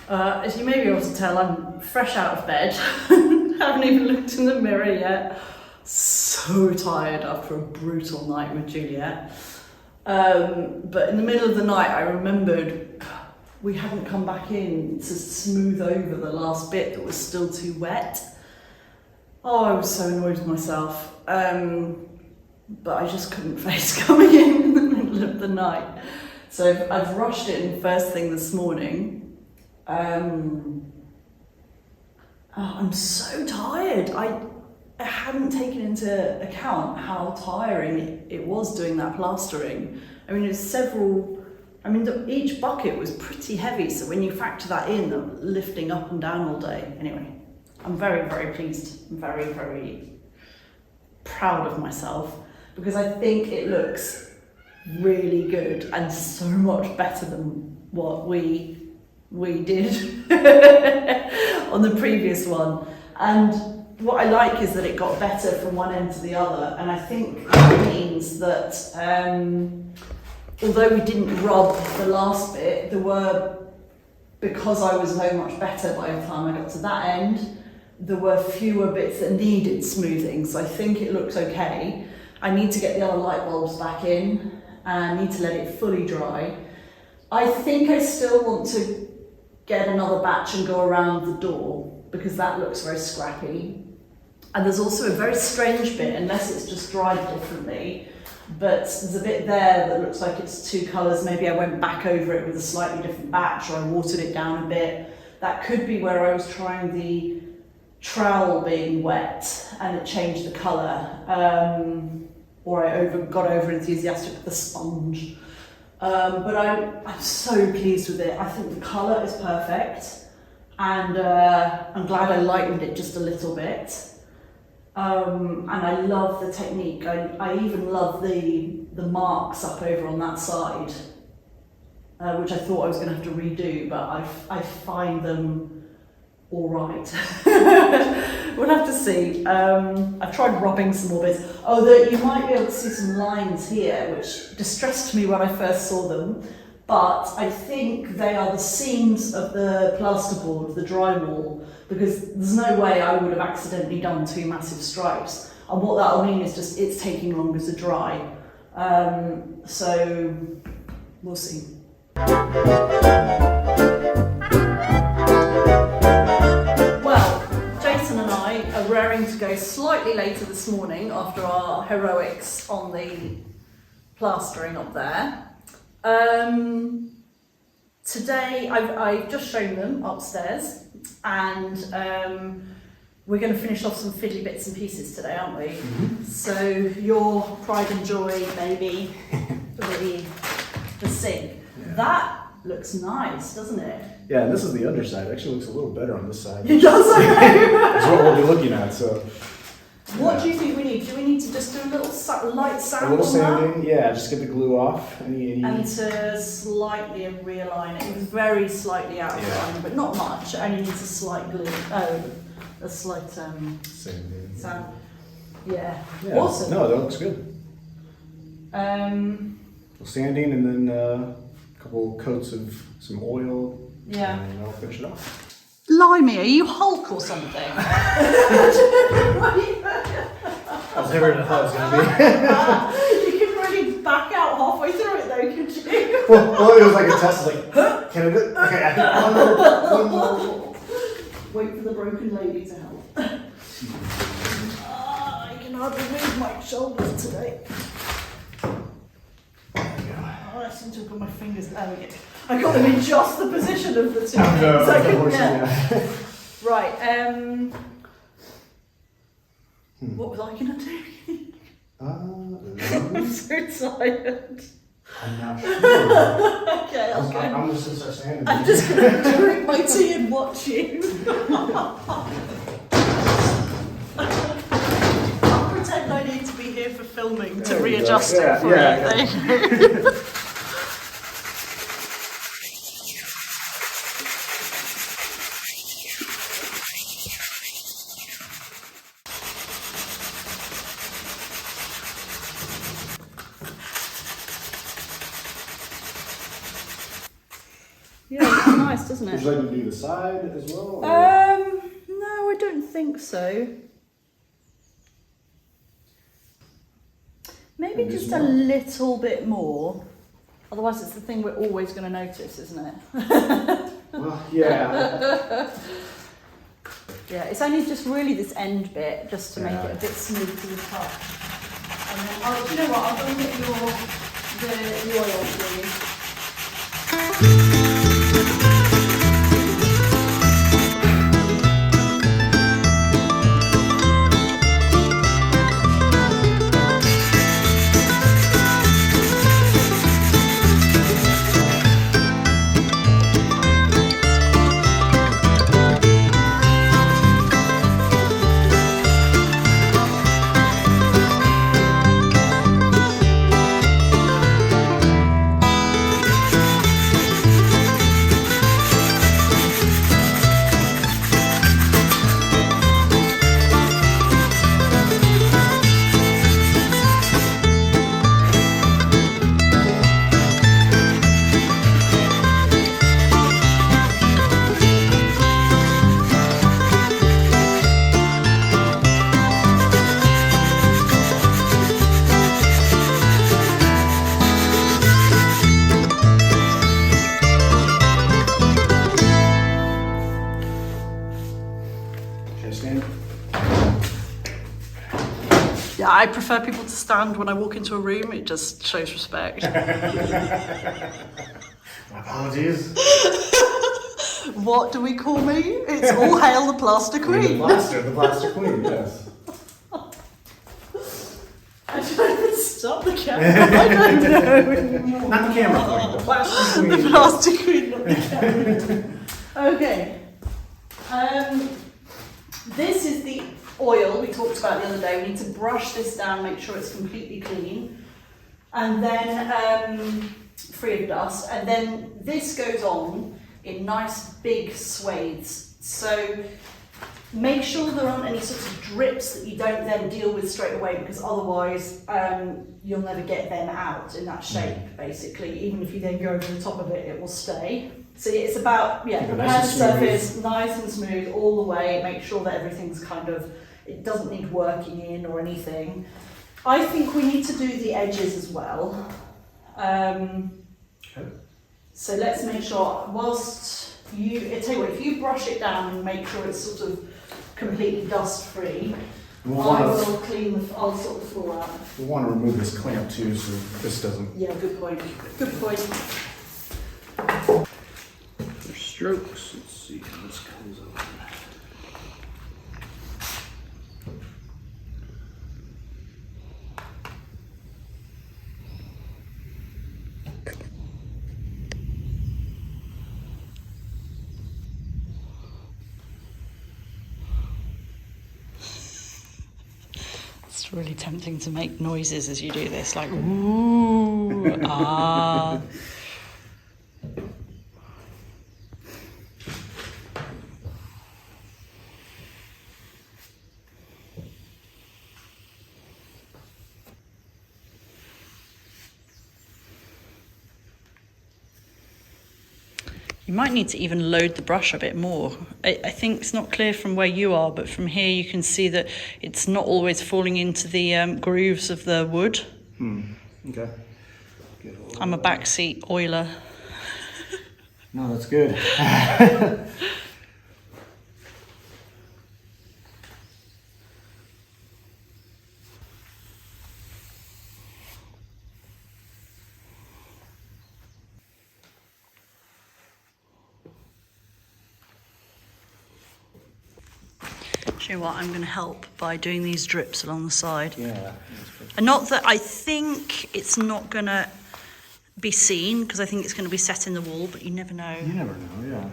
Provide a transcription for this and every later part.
As you may be able to tell, I'm fresh out of bed. Haven't even looked in the mirror yet. So tired after a brutal night with Juliette. But in the middle of the night, I remembered we hadn't come back in to smooth over the last bit that was still too wet. Oh, I was so annoyed with myself. But I just couldn't face coming in the middle of the night. So I've rushed it in first thing this morning. I'm so tired. I hadn't taken into account how tiring it was doing that plastering. I mean, each bucket was pretty heavy, so when you factor that in, lifting up and down all day. Anyway, I'm very, very pleased. I'm very, very proud of myself because I think it looks really good and so much better than what we did on the previous one. And what I like is that it got better from one end to the other, and I think that means that although we didn't rub the last bit, because I was so much better by the time I got to that end, there were fewer bits that needed smoothing, so I think it looks okay. I need to get the other light bulbs back in, and I need to let it fully dry. I think I still want to get another batch and go around the door, because that looks very scrappy. And there's also a very strange bit, unless it's just dried differently, but there's a bit there that looks like it's two colours. Maybe I went back over it with a slightly different batch, or I watered it down a bit. That could be where I was trying the trowel being wet and it changed the colour, or I got over enthusiastic with the sponge. But I'm so pleased with it. I think the colour is perfect, and I'm glad I lightened it just a little bit. And I love the technique. I even love the marks up over on that side, which I thought I was going to have to redo, but I find them all right. We'll have to see. I've tried rubbing some more bits. You might be able to see some lines here, which distressed me when I first saw them, but I think they are the seams of the plasterboard, the drywall, because there's no way I would have accidentally done two massive stripes. And what that'll mean is just it's taking longer to dry. So we'll see. Raring to go slightly later this morning after our heroics on the plastering up there. Today I've just shown them upstairs, and we're going to finish off some fiddly bits and pieces today, aren't we? Mm-hmm. So your pride and joy, maybe, the sink. Yeah. That looks nice, doesn't it? Yeah, and this is the underside. It actually looks a little better on this side. It does, That's what we'll be looking at, so. What do you think we need? Do we need to just do a little light sand on that? A little sanding, yeah, just get the glue off. And to slightly realign it. It was very slightly out of line, but not much. It only needs a slight glue. A slight sanding. Sand. Yeah. Awesome. No, that looks good. Sanding and then a couple coats of some oil. Yeah. And I'll finish it off. Blimey, are you Hulk or something? I was never I thought it was going to be. You could really back out halfway through it though, could you? Well, it was like a test, like, huh? Can I do it? Okay, I think one more. Wait for the broken lady to help. I can hardly move my shoulders today. I seem to have got my fingers down again. I got them in just the position of the two. Right, what was I going to do? I'm so tired. I'm not sure. Okay, I'll go. I'm just going to start standing. I'm just going to drink my tea and watch you. I'll pretend I need to be here for filming to readjust it for you. Yeah, it's nice. nice, doesn't Would it? you like to do the side as well? Or? No, I don't think so. Maybe Maybe just some a more. little bit more. Otherwise, it's the thing we're always going to notice, isn't it? Well, yeah. Yeah, it's only just really this end bit, just to make Yeah. it a bit smooth to the top. And then, oh, do you know what? I'll go and get the oil for you. Should I stand? Yeah, I prefer people to stand when I walk into a room. It just shows respect. My apologies. What do we call me? It's all hail the plaster The queen. plaster queen, yes. I don't even stop the camera. I don't know anymore. Not the camera queen, the plaster queen. The plaster queen, not the camera. Okay. This is the oil we talked about the other day. We need to brush this down, make sure it's completely clean, and then free of dust. And then this goes on in nice big swathes. So make sure there aren't any sorts of drips that you don't then deal with straight away, because otherwise you'll never get them out in that shape, basically. Even if you then go over the top of it, it will stay. So it's about, Keep it prepare nice the and smooth. surface nice and smooth all the way. Make sure that everything's kind of, it doesn't need working in or anything. I think we need to do the edges as well. Okay. So let's make sure, whilst you, I tell you what, if you brush it down and make sure it's sort of completely dust free, We'll I want will clean the, I'll sort the floor out. to remove this clamp too, so this doesn't. Yeah, good point. Good point. For strokes, let's see how this comes over. It's really tempting to make noises as you do this, like ooh, ah. You might need to even load the brush a bit more. I think it's not clear from where you are, but from here you can see that it's not always falling into the grooves of the wood. Okay. I'm a backseat oiler. No, that's good. Do you know what? I'm going to help by doing these drips along the side. Yeah. That's good. And not that I think it's not going to be seen, because I think it's going to be set in the wall, but you never know. You never know, yeah.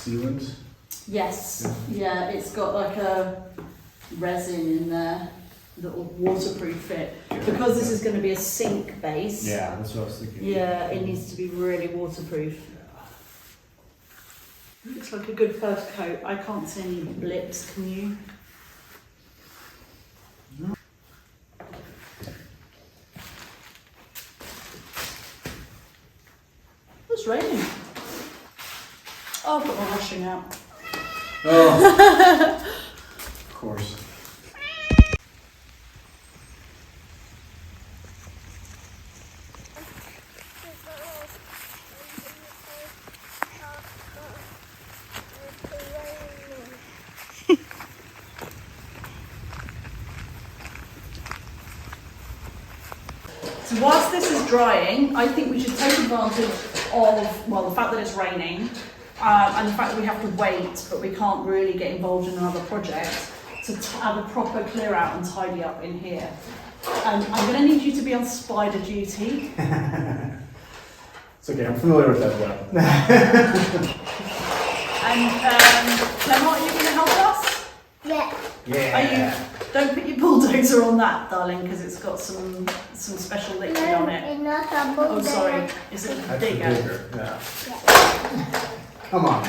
sealant. Yes, yeah, it's got like a resin in there that will waterproof it. Because this is going to be a sink base. Yeah, that's what I was thinking. Yeah, it needs to be really waterproof. Looks like a good first coat. I can't see any blips, can you? No. It's raining. Oh, I've got my washing out. Oh, of course. So whilst this is drying, I think we should take advantage of, well, the fact that it's raining and the fact that we have to wait, but we can't really get involved in another project, to have a proper clear out and tidy up in here. I'm going to need you to be on spider duty. It's okay, I'm familiar with that job. And Clement, are you going to help us? Yeah. Yeah. Don't put your bulldozer on that, darling, because it's got some special liquid on it. It's not a Oh, sorry. Is it a That's a digger? digger. Yeah. Yeah. Come on.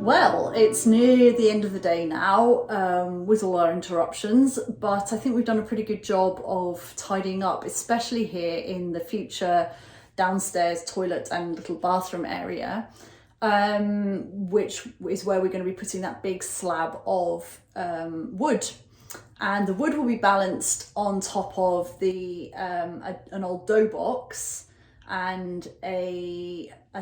Well, it's near the end of the day now, with all our interruptions, but I think we've done a pretty good job of tidying up, especially here in the future downstairs toilet and little bathroom area, which is where we're going to be putting that big slab of wood. And the wood will be balanced on top of the an old dough box, and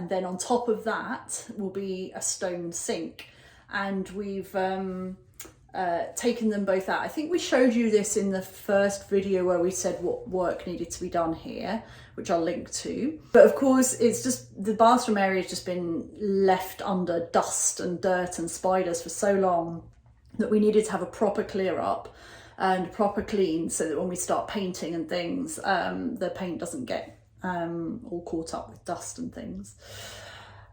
then on top of that will be a stone sink. And we've taken them both out. I think we showed you this in the first video where we said what work needed to be done here, which I'll link to. But of course, it's just the bathroom area has just been left under dust and dirt and spiders for so long that we needed to have a proper clear up and proper clean, so that when we start painting and things, the paint doesn't get all caught up with dust and things.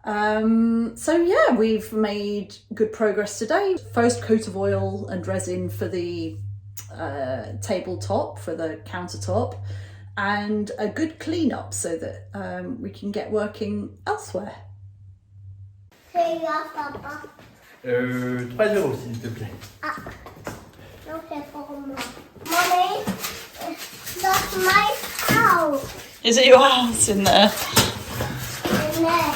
So yeah, we've made good progress today. First coat of oil and resin for the tabletop, for the countertop, and a good clean up so that we can get working elsewhere. C'est là, papa. 3 euros s'il te plaît. Ah. Non, c'est pour moi. Mommy, that's my house. Is it your house in there? And then,